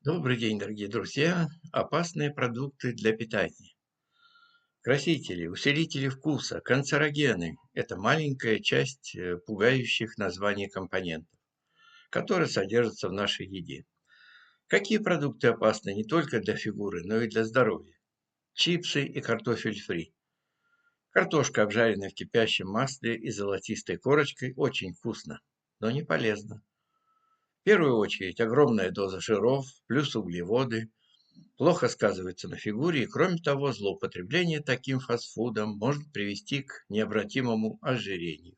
Добрый день, дорогие друзья! Опасные продукты для питания. Красители, усилители вкуса, канцерогены– это маленькая часть пугающих названий компонентов, которые содержатся в нашей еде. Какие продукты опасны не только для фигуры, но и для здоровья? Чипсы и картофель фри. Картошка, обжаренная в кипящем масле и золотистой корочкой, очень вкусно, но не полезно. В первую очередь огромная доза жиров плюс углеводы плохо сказывается на фигуре, и кроме того, злоупотребление таким фастфудом может привести к необратимому ожирению.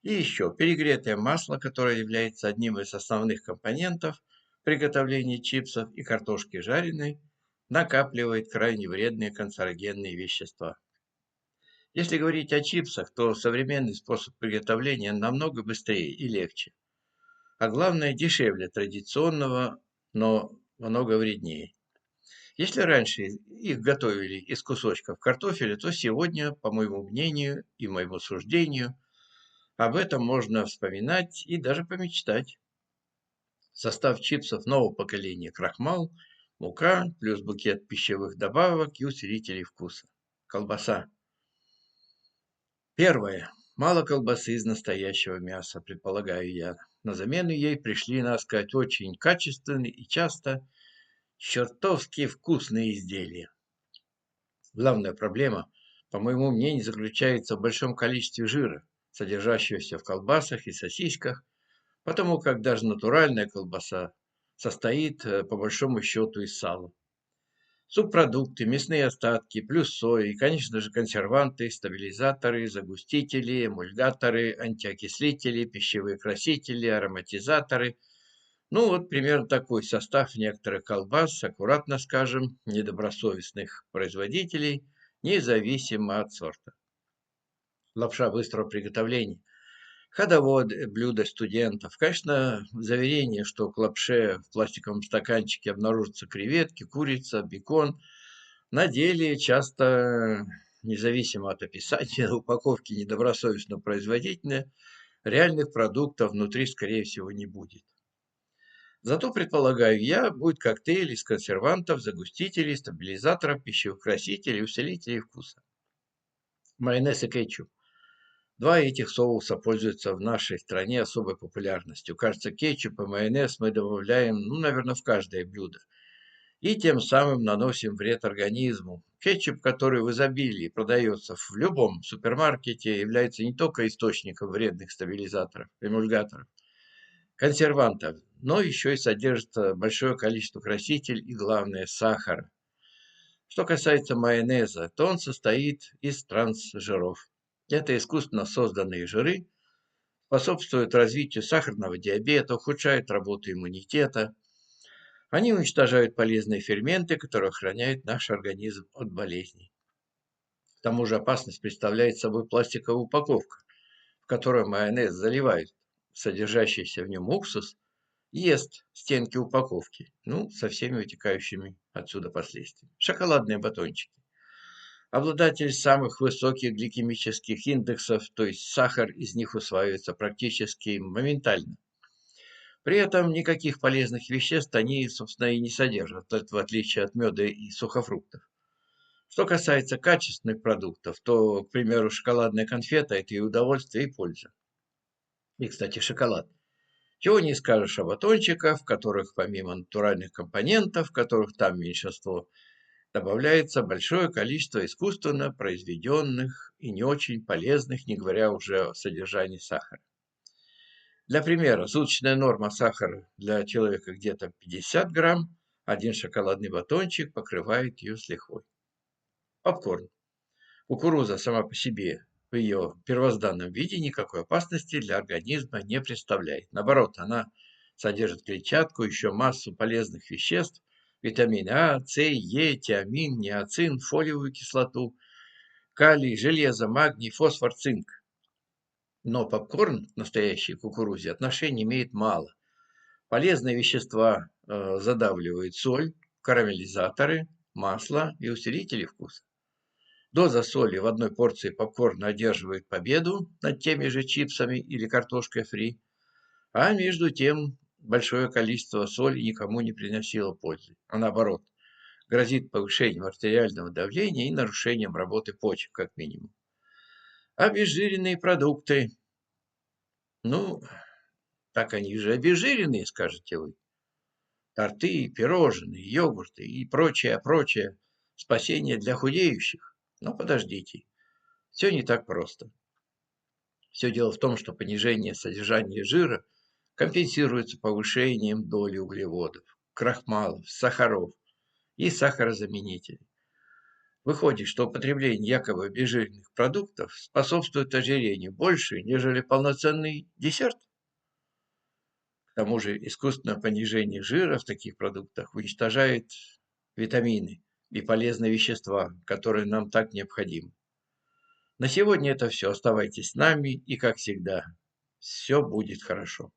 И еще перегретое масло, которое является одним из основных компонентов приготовления чипсов и картошки жареной, накапливает крайне вредные канцерогенные вещества. Если говорить о чипсах, то современный способ приготовления намного быстрее и легче, а главное дешевле традиционного, но много вреднее. Если раньше их готовили из кусочков картофеля, то сегодня, по моему мнению и моему суждению, об этом можно вспоминать и даже помечтать. Состав чипсов нового поколения: крахмал, мука, плюс букет пищевых добавок и усилителей вкуса. Колбаса. Первое. Мало колбасы из настоящего мяса, предполагаю я. На замену ей пришли, надо сказать, очень качественные и часто чертовски вкусные изделия. Главная проблема, по моему мнению, заключается в большом количестве жира, содержащегося в колбасах и сосисках, потому как даже натуральная колбаса состоит по большому счету из сала. Субпродукты, мясные остатки, плюс сои, и, конечно же, консерванты, стабилизаторы, загустители, эмульгаторы, антиокислители, пищевые красители, ароматизаторы. Ну вот примерно такой состав некоторых колбас, аккуратно скажем, недобросовестных производителей, независимо от сорта. Лапша быстрого приготовления. Ходовое блюдо студентов. Конечно, заверение, что к лапше в пластиковом стаканчике обнаружатся креветки, курица, бекон, на деле часто, независимо от описания, упаковки недобросовестного производителя, реальных продуктов внутри, скорее всего, не будет. Зато, предполагаю я, будет коктейль из консервантов, загустителей, стабилизаторов, пищевых красителей, усилителей вкуса. Майонез и кетчуп. Два этих соуса пользуются в нашей стране особой популярностью. Кажется, кетчуп и майонез мы добавляем, наверное, в каждое блюдо. И тем самым наносим вред организму. Кетчуп, который в изобилии продается в любом супермаркете, является не только источником вредных стабилизаторов, эмульгаторов, консервантов, но еще и содержит большое количество красителей и, главное, сахара. Что касается майонеза, то он состоит из трансжиров. Это искусственно созданные жиры, способствуют развитию сахарного диабета, ухудшают работу иммунитета. Они уничтожают полезные ферменты, которые охраняют наш организм от болезней. К тому же опасность представляет собой пластиковая упаковка, в которую майонез заливают содержащийся в нем уксус, ест стенки упаковки, со всеми вытекающими отсюда последствиями. Шоколадные батончики. Обладатель самых высоких гликемических индексов, то есть сахар из них усваивается практически моментально. При этом никаких полезных веществ они, собственно, и не содержат, в отличие от меда и сухофруктов. Что касается качественных продуктов, то, к примеру, шоколадная конфета– это и удовольствие, и польза. И, кстати, шоколад. Чего не скажешь о батончиках, в которых помимо натуральных компонентов, которых там меньшинство, добавляется большое количество искусственно произведенных и не очень полезных, не говоря уже о содержании сахара. Для примера, суточная норма сахара для человека где-то 50 грамм, один шоколадный батончик покрывает ее с лихвой. Попкорн. Кукуруза сама по себе в ее первозданном виде никакой опасности для организма не представляет. Наоборот, она содержит клетчатку, еще массу полезных веществ, витамины А, С, Е, тиамин, ниацин, фолиевую кислоту, калий, железо, магний, фосфор, цинк. Но попкорн к настоящей кукурузе отношения имеет мало. Полезные вещества задавливают соль, карамелизаторы, масло и усилители вкуса. Доза соли в одной порции попкорна одерживает победу над теми же чипсами или картошкой фри, а между тем большое количество соли никому не приносило пользы, а наоборот, грозит повышением артериального давления и нарушением работы почек, как минимум. Обезжиренные продукты. Ну, так они же обезжиренные, скажете вы. Торты, пирожные, йогурты и прочее. Спасение для худеющих. Но подождите, все не так просто. Все дело в том, что понижение содержания жира компенсируется повышением доли углеводов, крахмалов, сахаров и сахарозаменителей. Выходит, что употребление якобы обезжиренных продуктов способствует ожирению больше, нежели полноценный десерт. К тому же искусственное понижение жира в таких продуктах уничтожает витамины и полезные вещества, которые нам так необходимы. На сегодня это все. Оставайтесь с нами и, как всегда, все будет хорошо.